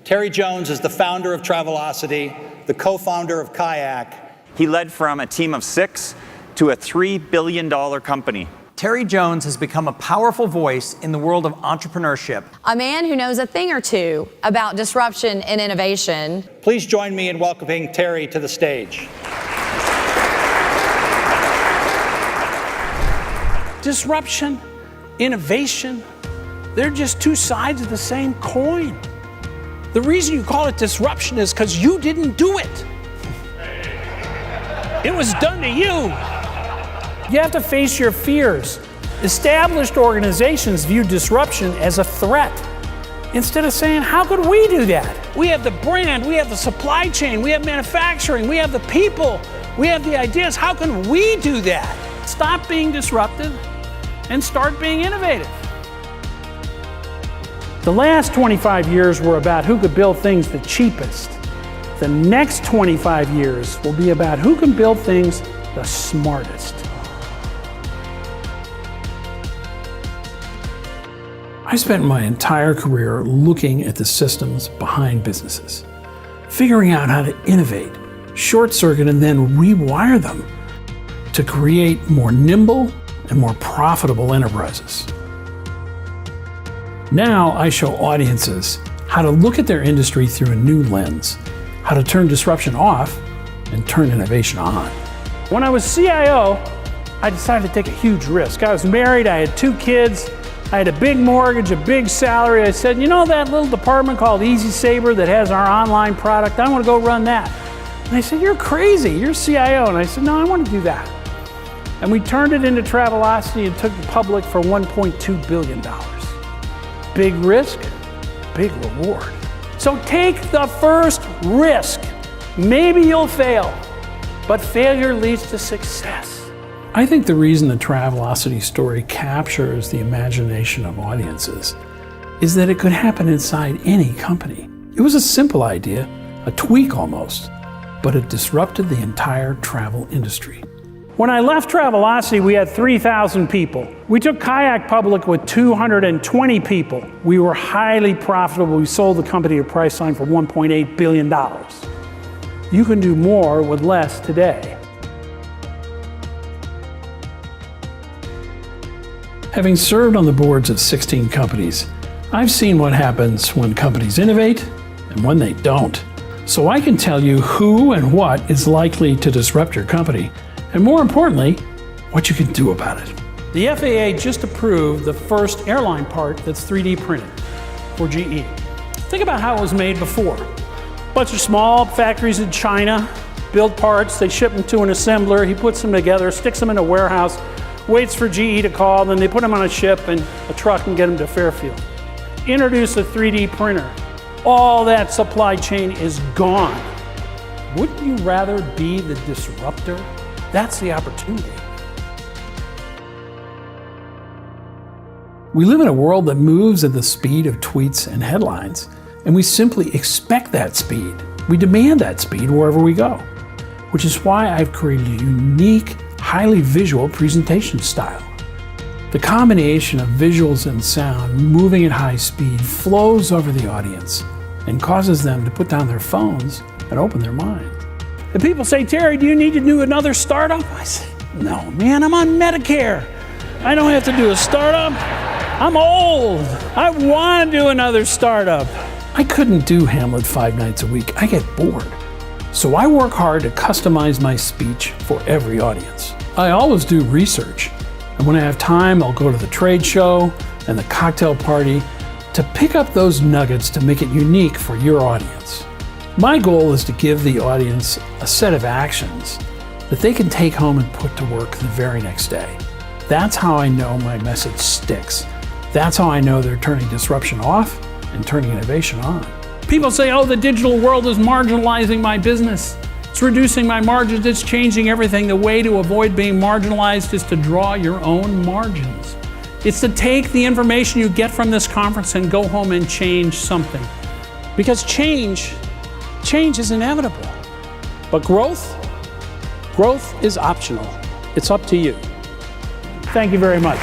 Terry Jones is the founder of Travelocity, the co-founder of Kayak. He led from a team of 6 to a $3 billion company. Terry Jones has become a powerful voice in the world of entrepreneurship. A man who knows a thing or two about disruption and innovation. Please join me in welcoming Terry to the stage. Disruption, innovation, they're just two sides of the same coin. The reason you call it disruption is because you didn't do it. It was done to you. You have to face your fears. Established organizations view disruption as a threat. Instead of saying, how could we do that? We have the brand, we have the supply chain, we have manufacturing, we have the people, we have the ideas. How can we do that? Stop being disruptive and start being innovative. The last 25 years were about who could build things the cheapest. The next 25 years will be about who can build things the smartest. I spent my entire career looking at the systems behind businesses, figuring out how to innovate, short-circuit, and then rewire them to create more nimble and more profitable enterprises. Now I show audiences how to look at their industry through a new lens, how to turn disruption off and turn innovation on. When I was CIO, I decided to take a huge risk. I was married, I had 2 kids, I had a big mortgage, a big salary. I said, you know that little department called Easy Saber that has our online product? I want to go run that. And they said, you're crazy, you're CIO. And I said, no, I want to do that. And we turned it into Travelocity and took it public for $1.2 billion. Big risk, big reward. So take the first risk. Maybe you'll fail, but failure leads to success. I think the reason the Travelocity story captures the imagination of audiences is that it could happen inside any company. It was a simple idea, a tweak almost, but it disrupted the entire travel industry. When I left Travelocity, we had 3,000 people. We took Kayak public with 220 people. We were highly profitable. We sold the company at Priceline for $1.8 billion. You can do more with less today. Having served on the boards of 16 companies, I've seen what happens when companies innovate and when they don't. So I can tell you who and what is likely to disrupt your company, and more importantly, what you can do about it. The FAA just approved the first airline part that's 3D printed for GE. Think about how it was made before. A bunch of small factories in China build parts, they ship them to an assembler, he puts them together, sticks them in a warehouse, waits for GE to call, then they put them on a ship and a truck and get them to Fairfield. Introduce a 3D printer. All that supply chain is gone. Wouldn't you rather be the disruptor? That's the opportunity. We live in a world that moves at the speed of tweets and headlines, and we simply expect that speed. We demand that speed wherever we go, which is why I've created a unique, highly visual presentation style. The combination of visuals and sound moving at high speed flows over the audience and causes them to put down their phones and open their mind. And people say, Terry, do you need to do another startup? I say, no, man, I'm on Medicare. I don't have to do a startup. I'm old. I want to do another startup. I couldn't do Hamlet 5 nights a week. I get bored. So I work hard to customize my speech for every audience. I always do research, and when I have time, I'll go to the trade show and the cocktail party to pick up those nuggets to make it unique for your audience. My goal is to give the audience a set of actions that they can take home and put to work the very next day. That's how I know my message sticks. That's how I know they're turning disruption off and turning innovation on. People say, oh, the digital world is marginalizing my business. It's reducing my margins, it's changing everything. The way to avoid being marginalized is to draw your own margins. It's to take the information you get from this conference and go home and change something. Because change is inevitable. But growth is optional. It's up to you. Thank you very much.